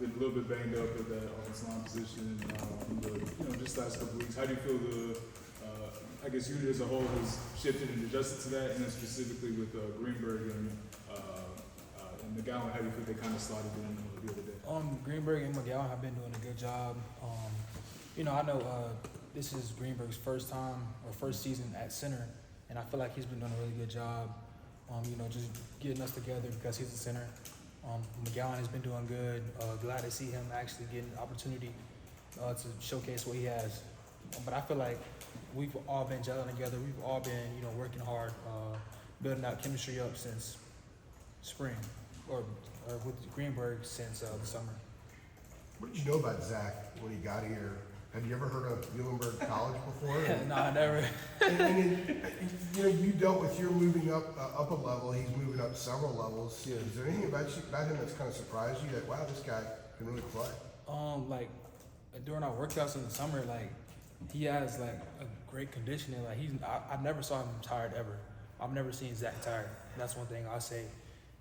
been a little bit banged up at that offensive line position in the just last couple weeks. How do you feel I guess unit as a whole has shifted and adjusted to that, and then specifically with Greenberg and McGowan, how do you feel they kind of slotted in the other day? Greenberg and McGowan have been doing a good job. I know this is Greenberg's first season at center, and I feel like he's been doing a really good job. Just getting us together because he's a center. McGowan has been doing good. Glad to see him actually getting the opportunity to showcase what he has. But I feel like we've all been gelling together. We've all been, working hard, building out chemistry up since spring, or with Greenberg since the summer. What did you know about Zach when he got here? Have you ever heard of Muhlenberg College before? No, I never. You dealt with your moving up a level. He's moving up several levels. Yeah. Is there anything about him that's kind of surprised you that, wow, this guy can really play? Like during our workouts in the summer, like he has like a great conditioning. Like I never saw him tired ever. I've never seen Zach tired. That's one thing I say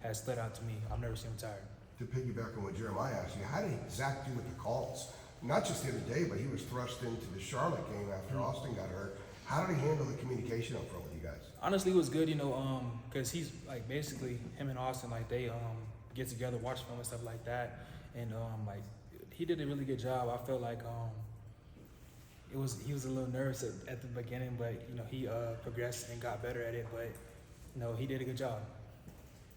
has stood out to me. I've never seen him tired. To piggyback on what Jeremiah asked you, how did Zach do with the calls? Not just the other day, but he was thrust into the Charlotte game after Austin got hurt. How did he handle the communication up front with you guys? Honestly, it was good, because he's like basically him and Austin, like they get together, watch film and stuff like that, and like he did a really good job. I felt like he was a little nervous at the beginning, but he progressed and got better at it. But he did a good job.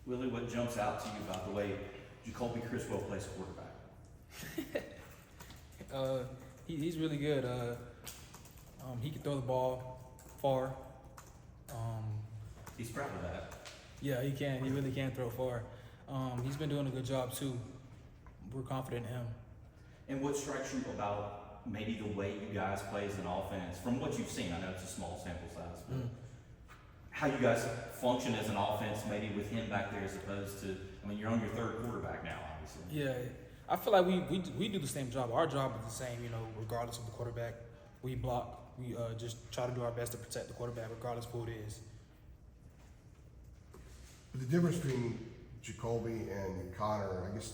Willie, what jumps out to you about the way Jacoby Criswell plays quarterback? He's really good. He can throw the ball far. He's proud of that. Yeah, he can. He really can throw far. He's been doing a good job too. We're confident in him. And what strikes you about maybe the way you guys play as an offense, from what you've seen? I know it's a small sample size, but how you guys function as an offense, maybe with him back there as opposed to, you're on your third quarterback now, obviously. Yeah, I feel like we do the same job. Our job is the same, regardless of the quarterback. We block. We just try to do our best to protect the quarterback, regardless of who it is. But the difference between Jacoby and Connor, I guess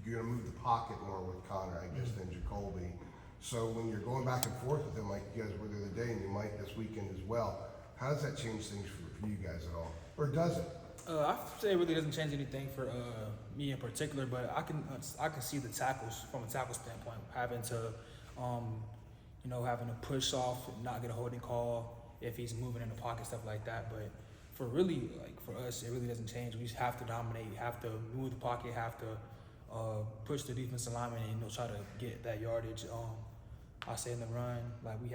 you're going to move the pocket more with Connor, I guess, than Jacoby. So when you're going back and forth with him, like you guys were the other day, and you might this weekend as well, how does that change things for you guys at all? Or does it? I say it really doesn't change anything for me in particular, but I can see the tackles from a tackle standpoint, having to push off and not get a holding call if he's moving in the pocket, stuff like that. But for us, it really doesn't change. We just have to dominate, have to move the pocket, have to push the defensive lineman and try to get that yardage. I say in the run, like we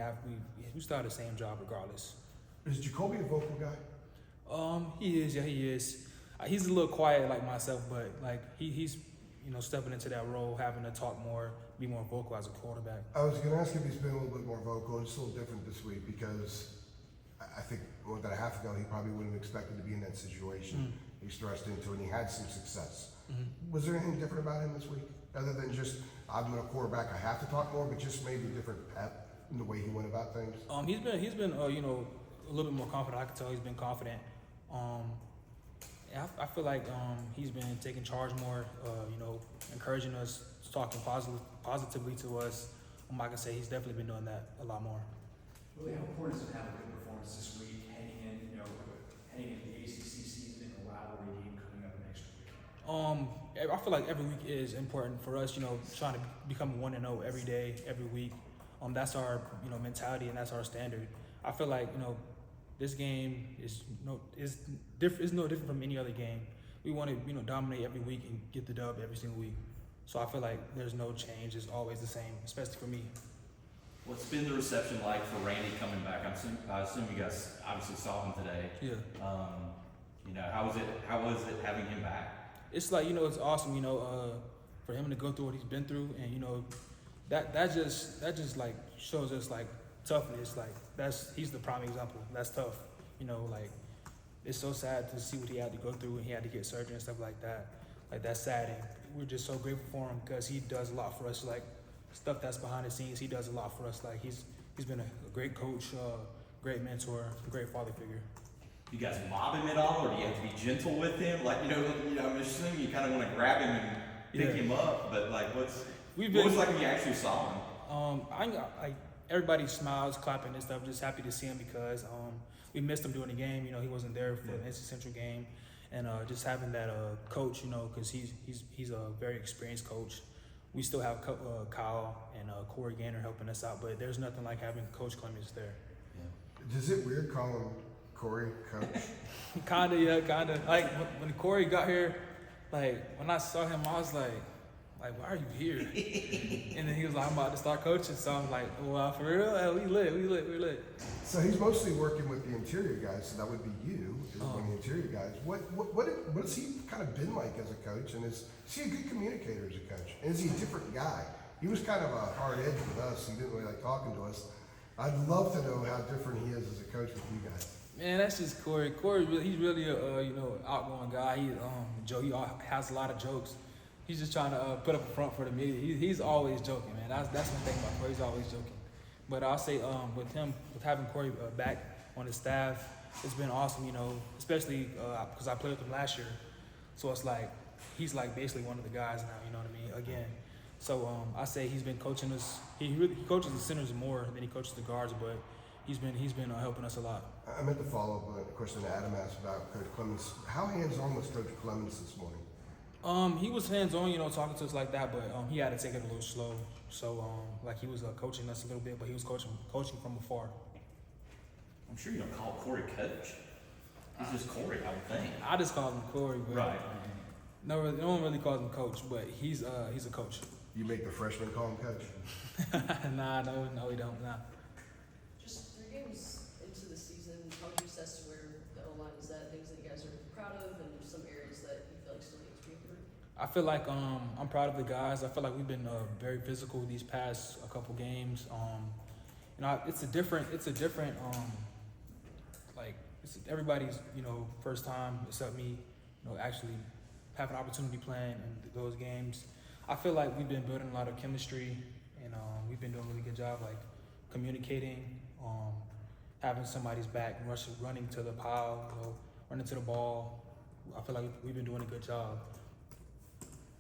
still have the same job regardless. Is Jacoby a vocal guy? He is. Yeah, he is. He's a little quiet like myself, but like he's stepping into that role, having to talk more, be more vocal as a quarterback. I was going to ask if he's been a little bit more vocal. It's a little different this week because I think about a half ago he probably wouldn't have expected to be in that situation. He's thrust into it and he had some success. Was there anything different about him this week? Other than just, I'm a quarterback, I have to talk more, but just maybe different pep in the way he went about things? He's been a little bit more confident. I can tell he's been confident. I feel like he's been taking charge more, encouraging us, talking positively to us. I can say he's definitely been doing that a lot more. Really, how important is it to have a good performance this week, heading into the ACC season and the rivalry game coming up next week? I feel like every week is important for us, trying to become 1-0 every day, every week. That's our, mentality and that's our standard. I feel like, this game is no different from any other game. We want to, dominate every week and get the dub every single week. So I feel like there's no change. It's always the same, especially for me. What's been the reception like for Randy coming back? I assume you guys obviously saw him today. Yeah. How was it having him back? It's like, it's awesome, for him to go through what he's been through, and that just like shows us like toughness. Like he's the prime example. That's tough. Like it's so sad to see what he had to go through and he had to get surgery and stuff like that. Like that's sad, and we're just so grateful for him because he does a lot for us. Like stuff that's behind the scenes, he does a lot for us. Like he's been a great coach, great mentor, great father figure. You guys mob him at all, or do you have to be gentle with him? Like I'm assuming you kind of want to grab him and pick Yeah. him up, but like, what We've was been, it like when you actually saw him? I everybody smiles, clapping and stuff. Just happy to see him because we missed him during the game. You know, he wasn't there for the NC Central game, and just having that coach, you know, because he's a very experienced coach. We still have Kyle and Corey Gaynor helping us out, but there's nothing like having Coach Clemens there. Is it weird calling Corey coach? Kinda, yeah, kinda. Like when Corey got here, like when I saw him, I was like, why are you here? And then he was like, I'm about to start coaching. So I'm like, oh, wow, for real? We lit. So he's mostly working with the interior guys, so that would be you, is one of the interior guys. What has he kind of been like as a coach, and is he a good communicator as a coach? And is he a different guy? He was kind of a hard edge with us. He didn't really like talking to us. I'd love to know how different he is as a coach with you guys. Man, that's just Corey. Corey, he's really a outgoing guy. He he has a lot of jokes. He's just trying to put up a front for the media. He's always joking, man. That's one thing about Corey. He's always joking. But I'll say with having Corey back on his staff, it's been awesome. You know, especially because I played with him last year, so it's like he's like basically one of the guys now. You know what I mean? Again, so I say he's been coaching us. He coaches the centers more than he coaches the guards, but he's been helping us a lot. I meant to follow up on a question that Adam asked about Coach Clemens. How hands-on was Coach Clemens this morning? He was hands-on, you know, talking to us like that, but he had to take it a little slow. So, like he was coaching us a little bit, but he was coaching from afar. I'm sure you don't call Corey coach. He's just Corey, I would think. I just call him Corey, but Right. no one really calls him coach, but he's a coach. You make the freshmen call him coach? Nah, no, we don't. Nah. Just 3 games into the season, how would you assess where the O-line is at, things that you guys are proud of, and some areas that you feel like still need to be improved? I feel like I'm proud of the guys. I feel like we've been very physical these past couple games. You know, it's a different like it's everybody's first time except me. You know, actually have an opportunity playing in those games. I feel like we've been building a lot of chemistry, and we've been doing a really good job like communicating, having somebody's back, running to the pile, running to the ball. I feel like we've been doing a good job.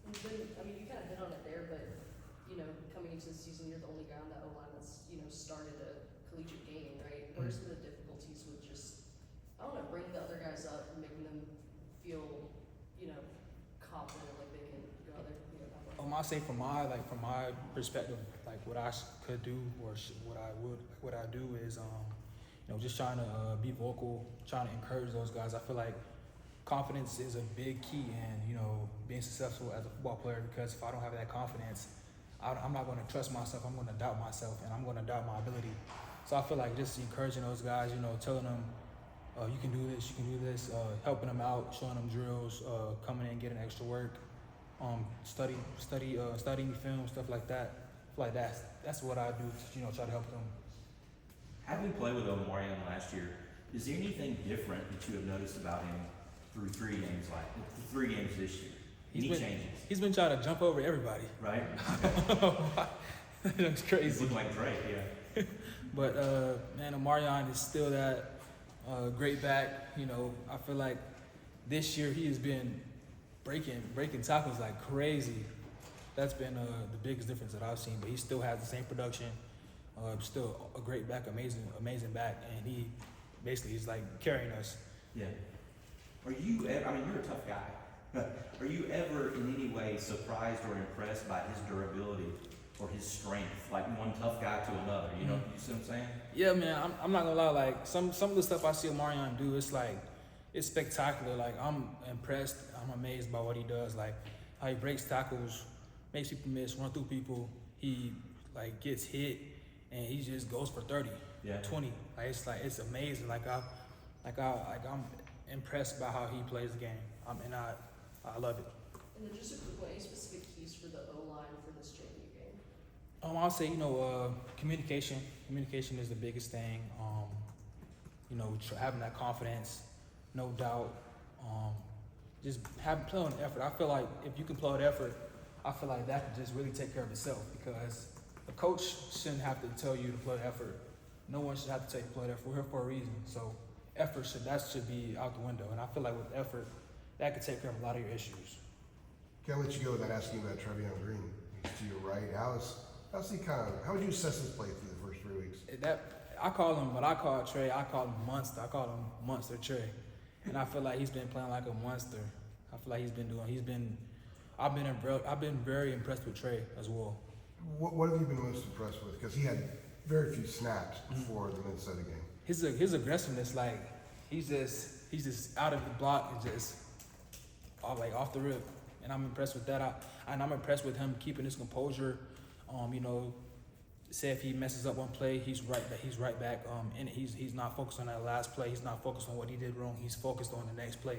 You kind of hit on it there, but, coming into the season, you're the only guy on that O-line that's, started a collegiate game, right? What are some of the difficulties with just, bringing the other guys up and making them feel, confident, like they can go out there and compete at that level? I say from my perspective, like what I could do or what I do is, just trying to be vocal, trying to encourage those guys. I feel like confidence is a big key in, being successful as a football player, because if I don't have that confidence, I'm not going to trust myself. I'm going to doubt myself, and I'm going to doubt my ability. So I feel like just encouraging those guys, telling them, you can do this, helping them out, showing them drills, coming in, getting extra work, studying film, stuff like that. I feel like that's what I do to, try to help them. Having played with Omarion last year, is there anything different that you have noticed about him through 3 games, like the 3 games this year? Any changes? He's been trying to jump over everybody. Right? It's He's crazy. looking like Drake, yeah. But man, Omarion is still that great back. I feel like this year he has been breaking tackles like crazy. That's been the biggest difference that I've seen. But he still has the same production. Still a great back, amazing back, and he basically is like carrying us. Yeah. Are you, you're a tough guy. Are you ever in any way surprised or impressed by his durability or his strength, like one tough guy to another? You see what I'm saying? Yeah, man. I'm not gonna lie. Like some of the stuff I see Omarion do, it's spectacular. Like I'm impressed. I'm amazed by what he does. Like how he breaks tackles, makes people miss, run through people. He gets hit and he just goes for 30, 20. It's amazing. I'm impressed by how he plays the game. I love it. And then just a quick one, any specific keys for the O-line for this JMU game? I'll say, communication. Communication is the biggest thing. Having that confidence, no doubt. Just play on effort. I feel like if you can play on effort, I feel like that can just really take care of itself, because a coach shouldn't have to tell you to play effort. No one should have to tell you to play effort. We're here for a reason. So effort should be out the window. And I feel like with effort, that could take care of a lot of your issues. Can't let you go without asking about Trevion Green. He's to your right. How's he how would you assess his play through the first 3 weeks? I call him, what I call Trey, I call him Monster. I call him Monster Trey. And I feel like he's been playing like a monster. I feel like I've been very impressed with Trey as well. What have you been most impressed with? Because he had very few snaps before the Minnesota game. His aggressiveness, like he's just out of the block and just off the rip, and I'm impressed with that. I'm impressed with him keeping his composure. Say if he messes up one play, he's right back. And he's not focused on that last play. He's not focused on what he did wrong. He's focused on the next play,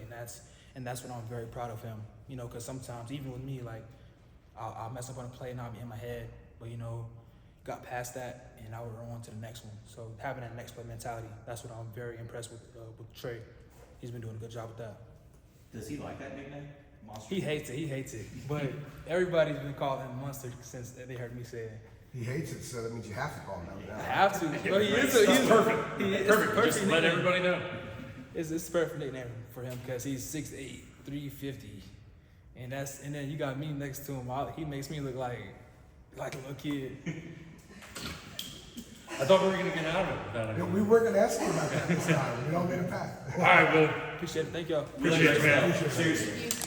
and that's what I'm very proud of him. Because sometimes even with me, like I'll mess up on a play and I'll be in my head, but got past that and I will run on to the next one. So having that next play mentality, that's what I'm very impressed with Trey. He's been doing a good job with that. Does he like that nickname? Monster? He hates it. But everybody's been calling him Monster since they heard me say it. He hates it, so that means you have to call him that I now. have to. But he's perfect. Perfect. Just let nickname. everybody know. It's a perfect nickname for him because he's 6'8", 350. And then you got me next to him. He makes me look like a little kid. I thought we were going to get out of it without Yeah, it. we weren't going to ask you about that this time. We all made a pact. All right, well, Appreciate it. Thank y'all. appreciate it, man. Appreciate it. Seriously.